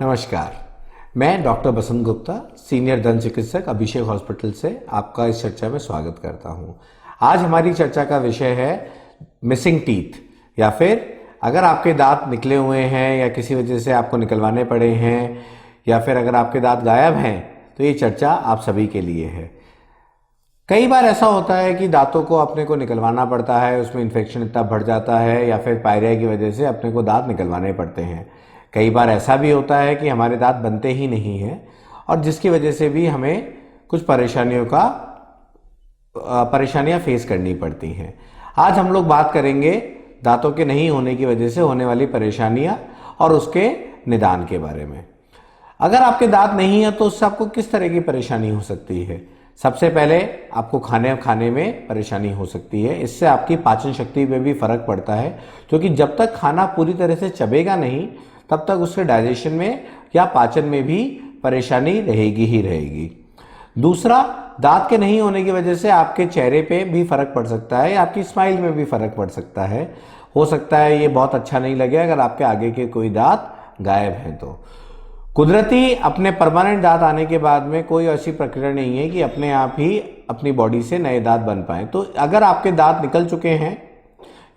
नमस्कार, मैं डॉक्टर बसंत गुप्ता, सीनियर दंत चिकित्सक अभिषेक हॉस्पिटल से आपका इस चर्चा में स्वागत करता हूं। आज हमारी चर्चा का विषय है मिसिंग टीथ, या फिर अगर आपके दांत निकले हुए हैं या किसी वजह से आपको निकलवाने पड़े हैं, या फिर अगर आपके दांत गायब हैं, तो ये चर्चा आप सभी के लिए है। कई बार ऐसा होता है कि दांतों को अपने को निकलवाना पड़ता है, उसमें इन्फेक्शन इतना बढ़ जाता है या फिर पायरिया की वजह से अपने को दांत निकलवाने पड़ते हैं। कई बार ऐसा भी होता है कि हमारे दांत बनते ही नहीं हैं और जिसकी वजह से भी हमें कुछ परेशानियां फेस करनी पड़ती हैं। आज हम लोग बात करेंगे दांतों के नहीं होने की वजह से होने वाली परेशानियां और उसके निदान के बारे में। अगर आपके दांत नहीं है तो उससे आपको किस तरह की परेशानी हो सकती है। सबसे पहले आपको खाने में परेशानी हो सकती है। इससे आपकी पाचन शक्ति पे भी फर्क पड़ता है, क्योंकि जब तक खाना पूरी तरह से चबेगा नहीं तब तक उसके डाइजेशन में या पाचन में भी परेशानी रहेगी ही रहेगी। दूसरा, दांत के नहीं होने की वजह से आपके चेहरे पे भी फर्क पड़ सकता है, आपकी स्माइल में भी फर्क पड़ सकता है। हो सकता है ये बहुत अच्छा नहीं लगे अगर आपके आगे के कोई दांत गायब हैं तो। कुदरती अपने परमानेंट दांत आने के बाद में कोई ऐसी प्रक्रिया नहीं है कि अपने आप ही अपनी बॉडी से नए दांत बन पाए। तो अगर आपके दांत निकल चुके हैं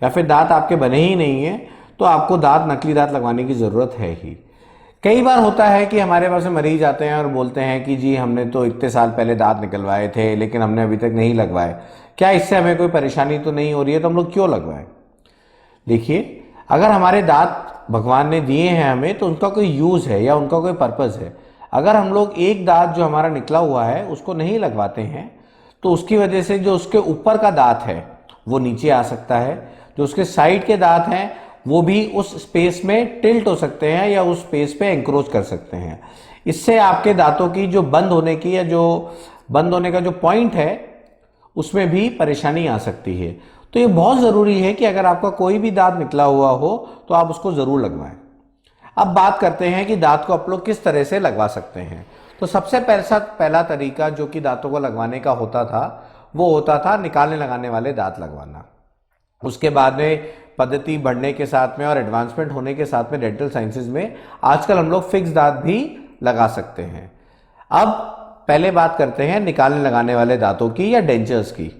या फिर दांत आपके बने ही नहीं है तो आपको नकली दांत लगवाने की जरूरत है ही। कई बार होता है कि हमारे पास मरीज आते हैं और बोलते हैं कि जी हमने तो इतने साल पहले दांत निकलवाए थे लेकिन हमने अभी तक नहीं लगवाए, क्या इससे हमें कोई परेशानी तो नहीं हो रही है, तो हम लोग क्यों लगवाएं। देखिए, अगर हमारे दांत भगवान ने दिए हैं हमें तो उनका कोई यूज है या उनका कोई पर्पस है। अगर हम लोग एक दांत जो हमारा निकला हुआ है उसको नहीं लगवाते हैं तो उसकी वजह से जो उसके ऊपर का दांत है वो नीचे आ सकता है, जो उसके साइड के दांत हैं वो भी उस स्पेस में टिल्ट हो सकते हैं या उस स्पेस पे एंक्रोच कर सकते हैं। इससे आपके दांतों की जो बंद होने की या जो बंद होने का जो पॉइंट है उसमें भी परेशानी आ सकती है। तो ये बहुत जरूरी है कि अगर आपका कोई भी दांत निकला हुआ हो तो आप उसको जरूर लगवाएं। अब बात करते हैं कि दांत को आप लोग किस तरह से लगवा सकते हैं। तो सबसे पहला तरीका जो कि दांतों को लगवाने का होता था वो होता था निकालने लगाने वाले दांत लगवाना। उसके बाद में पद्धति बढ़ने के साथ में और एडवांसमेंट होने के साथ में डेंटल साइंसेज में आजकल हम लोग फिक्स दांत भी लगा सकते हैं। अब पहले बात करते हैं निकालने लगाने वाले दांतों की या डेंचर्स की।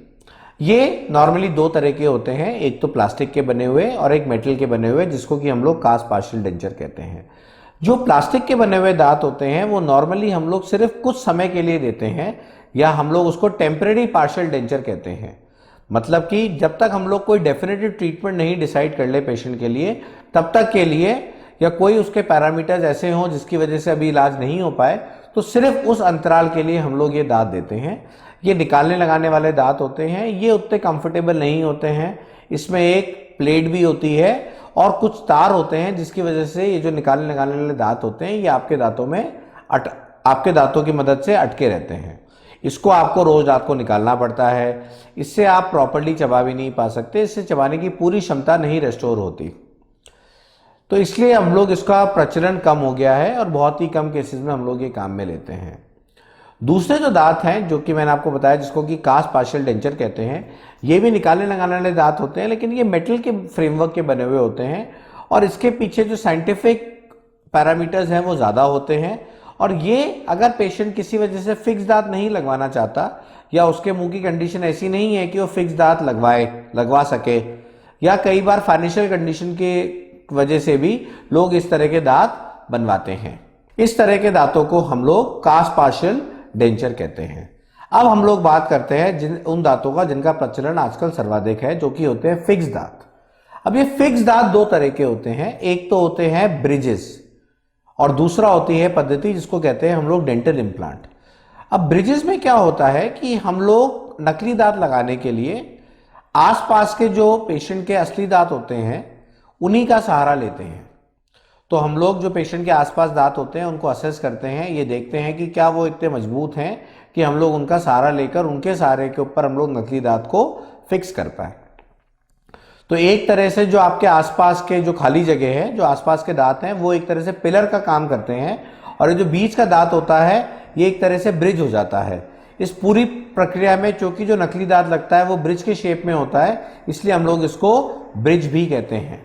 ये नॉर्मली दो तरह के होते हैं, एक तो प्लास्टिक के बने हुए और एक मेटल के बने हुए, जिसको कि हम लोग कास्ट पार्शियल डेंचर कहते हैं। जो प्लास्टिक के बने हुए दांत होते हैं वो नॉर्मली हम लोग सिर्फ कुछ समय के लिए देते हैं, या हम लोग उसको टेम्परेरी पार्शियल डेंचर कहते हैं। मतलब कि जब तक हम लोग कोई डेफिनेटिव ट्रीटमेंट नहीं डिसाइड कर ले पेशेंट के लिए तब तक के लिए, या कोई उसके पैरामीटर्स ऐसे हों जिसकी वजह से अभी इलाज नहीं हो पाए, तो सिर्फ उस अंतराल के लिए हम लोग ये दांत देते हैं। ये निकालने लगाने वाले दांत होते हैं, ये उतने कंफर्टेबल नहीं होते हैं। इसमें एक प्लेट भी होती है और कुछ तार होते हैं जिसकी वजह से ये जो निकालने लगाने वाले दांत होते हैं ये आपके दांतों की मदद से अटके रहते हैं। इसको आपको रोज रात को निकालना पड़ता है। इससे आप प्रॉपर्ली चबा भी नहीं पा सकते, इससे चबाने की पूरी क्षमता नहीं रेस्टोर होती। तो इसलिए हम लोग इसका प्रचलन कम हो गया है और बहुत ही कम केसेस में हम लोग ये काम में लेते हैं। दूसरे जो दांत हैं जो कि मैंने आपको बताया जिसको कि कास्ट पार्शियल डेंचर कहते हैं, ये भी निकालने लगाने वाले दांत होते हैं, लेकिन ये मेटल के फ्रेमवर्क के बने हुए होते हैं और इसके पीछे जो साइंटिफिक पैरामीटर्स हैं वो ज्यादा होते हैं। और ये अगर पेशेंट किसी वजह से फिक्स दांत नहीं लगवाना चाहता या उसके मुंह की कंडीशन ऐसी नहीं है कि वो फिक्स दांत लगवा सके, या कई बार फाइनेंशियल कंडीशन के वजह से भी लोग इस तरह के दांत बनवाते हैं। इस तरह के दांतों को हम लोग कास्ट पार्शियल डेंचर कहते हैं। अब हम लोग बात करते हैं उन दांतों का जिनका प्रचलन आजकल सर्वाधिक है, जो कि होते हैं फिक्स दांत। अब ये फिक्स दांत दो तरह के होते हैं, एक तो होते हैं ब्रिजेस और दूसरा होती है पद्धति जिसको कहते हैं हम लोग डेंटल इम्प्लांट। अब ब्रिजेस में क्या होता है कि हम लोग नकली दांत लगाने के लिए आसपास के जो पेशेंट के असली दांत होते हैं उन्हीं का सहारा लेते हैं। तो हम लोग जो पेशेंट के आसपास दांत होते हैं उनको असेस करते हैं, ये देखते हैं कि क्या वो इतने मजबूत हैं कि हम लोग उनका सहारा लेकर उनके सहारे के ऊपर हम लोग नकली दांत को फिक्स कर पाए। तो एक तरह से जो आपके आसपास के जो खाली जगह है, जो आसपास के दांत हैं, वो एक तरह से पिलर का काम करते हैं और ये जो बीच का दांत होता है ये एक तरह से ब्रिज हो जाता है। इस पूरी प्रक्रिया में चूंकि जो नकली दांत लगता है वो ब्रिज के शेप में होता है, इसलिए हम लोग इसको ब्रिज भी कहते हैं।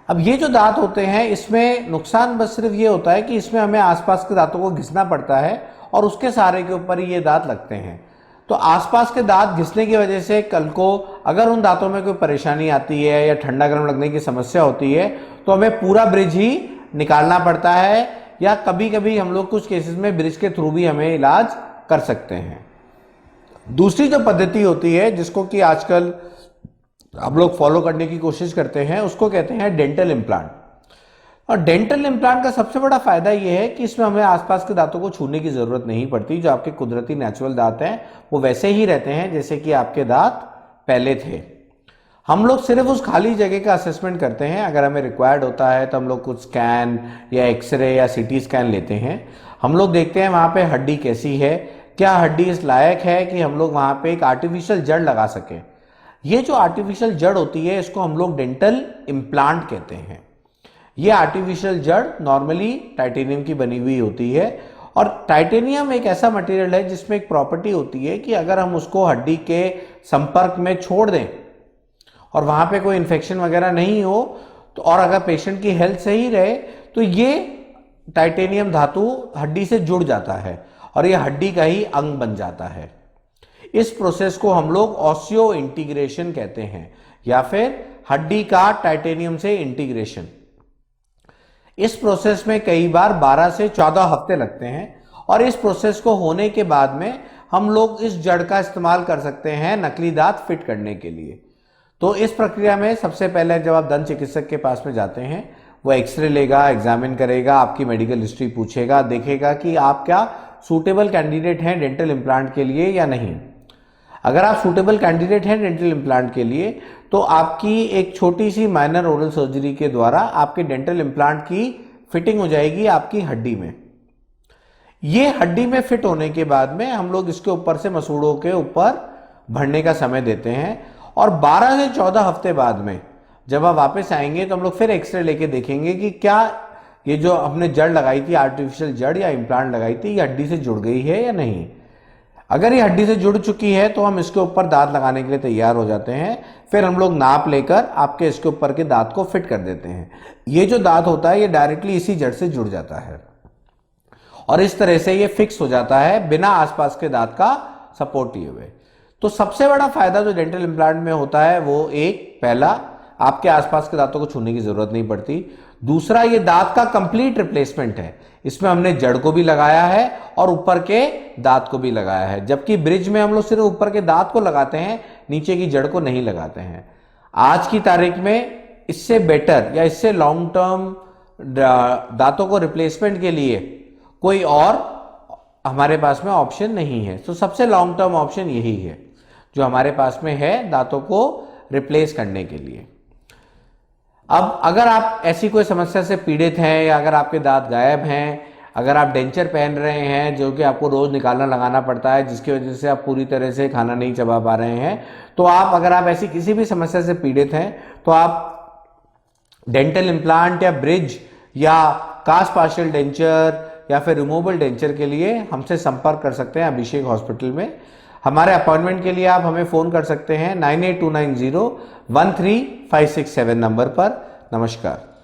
अब ये जो दांत होते हैं इसमें नुकसान बस सिर्फ ये होता है कि इसमें हमें आसपास के दांतों को घिसना पड़ता है और उसके सहारे के ऊपर ही ये दांत लगते हैं। तो आसपास के दांत घिसने की वजह से कल को अगर उन दांतों में कोई परेशानी आती है या ठंडा गर्म लगने की समस्या होती है तो हमें पूरा ब्रिज ही निकालना पड़ता है, या कभी कभी हम लोग कुछ केसेस में ब्रिज के थ्रू भी हमें इलाज कर सकते हैं। दूसरी जो पद्धति होती है जिसको कि आजकल हम लोग फॉलो करने की कोशिश करते हैं उसको कहते हैं डेंटल इम्प्लांट। और डेंटल इम्प्लांट का सबसे बड़ा फायदा यह है कि इसमें हमें आसपास के दांतों को छूने की जरूरत नहीं पड़ती। जो आपके कुदरती नेचुरल दांत हैं वो वैसे ही रहते हैं जैसे कि आपके दांत पहले थे। हम लोग सिर्फ उस खाली जगह का असेसमेंट करते हैं। अगर हमें रिक्वायर्ड होता है तो हम लोग कुछ स्कैन या एक्सरे या सीटी स्कैन लेते हैं। हम लोग देखते हैं वहां पे हड्डी कैसी है, क्या हड्डी इस लायक है कि हम लोग वहां पे एक आर्टिफिशियल जड़ लगा सकें। ये जो आर्टिफिशियल जड़ होती है इसको हम लोग डेंटल इम्प्लांट कहते हैं। ये आर्टिफिशियल जड़ नॉर्मली टाइटेनियम की बनी हुई होती है और टाइटेनियम एक ऐसा मटेरियल है जिसमें एक प्रॉपर्टी होती है कि अगर हम उसको हड्डी के संपर्क में छोड़ दें और वहां पे कोई इन्फेक्शन वगैरह नहीं हो तो और अगर पेशेंट की हेल्थ सही रहे तो ये टाइटेनियम धातु हड्डी से जुड़ जाता है और ये हड्डी का ही अंग बन जाता है। इस प्रोसेस को हम लोग ऑसियो इंटीग्रेशन कहते हैं या फिर हड्डी का टाइटेनियम से इंटीग्रेशन। इस प्रोसेस में कई बार 12 से 14 हफ्ते लगते हैं और इस प्रोसेस को होने के बाद में हम लोग इस जड़ का इस्तेमाल कर सकते हैं नकली दांत फिट करने के लिए। तो इस प्रक्रिया में सबसे पहले जब आप दंत चिकित्सक के पास में जाते हैं वो एक्सरे लेगा, एग्जामिन करेगा, आपकी मेडिकल हिस्ट्री पूछेगा, देखेगा कि आप क्या सूटेबल कैंडिडेट हैं डेंटल इम्प्लांट के लिए या नहीं। अगर आप सूटेबल कैंडिडेट हैं डेंटल इम्प्लांट के लिए तो आपकी एक छोटी सी माइनर ओरल सर्जरी के द्वारा आपके डेंटल इम्प्लांट की फिटिंग हो जाएगी आपकी हड्डी में। ये हड्डी में फिट होने के बाद में हम लोग इसके ऊपर से मसूड़ों के ऊपर भरने का समय देते हैं और 12 से 14 हफ्ते बाद में जब आप वापस आएंगे तो हम लोग फिर एक्सरे लेके देखेंगे कि क्या ये जो हमने जड़ लगाई थी, आर्टिफिशियल जड़ या इम्प्लांट लगाई थी, ये हड्डी से जुड़ गई है या नहीं। अगर ये हड्डी से जुड़ चुकी है तो हम इसके ऊपर दांत लगाने के लिए तैयार हो जाते हैं। फिर हम लोग नाप लेकर आपके इसके ऊपर के दांत को फिट कर देते हैं। ये जो दांत होता है ये डायरेक्टली इसी जड़ से जुड़ जाता है और इस तरह से ये फिक्स हो जाता है बिना आसपास के दांत का सपोर्ट लिए हुए। तो सबसे बड़ा फायदा जो डेंटल इम्प्लांट में होता है वो एक, पहला आपके आसपास के दांतों को छूने की जरूरत नहीं पड़ती। दूसरा, ये दांत का कंप्लीट रिप्लेसमेंट है। इसमें हमने जड़ को भी लगाया है और ऊपर के दांत को भी लगाया है, जबकि ब्रिज में हम लोग सिर्फ ऊपर के दांत को लगाते हैं, नीचे की जड़ को नहीं लगाते हैं। आज की तारीख में इससे बेटर या इससे लॉन्ग टर्म दांतों को रिप्लेसमेंट के लिए कोई और हमारे पास में ऑप्शन नहीं है। तो सबसे लॉन्ग टर्म ऑप्शन यही है जो हमारे पास में है दांतों को रिप्लेस करने के लिए। अब अगर आप ऐसी कोई समस्या से पीड़ित हैं या अगर आपके दांत गायब हैं, अगर आप डेंचर पहन रहे हैं जो कि आपको रोज निकालना लगाना पड़ता है जिसकी वजह से आप पूरी तरह से खाना नहीं चबा पा रहे हैं, तो अगर आप ऐसी किसी भी समस्या से पीड़ित हैं तो आप डेंटल इम्प्लांट या ब्रिज या कास्ट पार्शियल डेंचर या फिर रिमूवेबल डेंचर के लिए हमसे संपर्क कर सकते हैं अभिषेक हॉस्पिटल में। हमारे अपॉइंटमेंट के लिए आप हमें फोन कर सकते हैं 9829013567 नंबर पर। नमस्कार।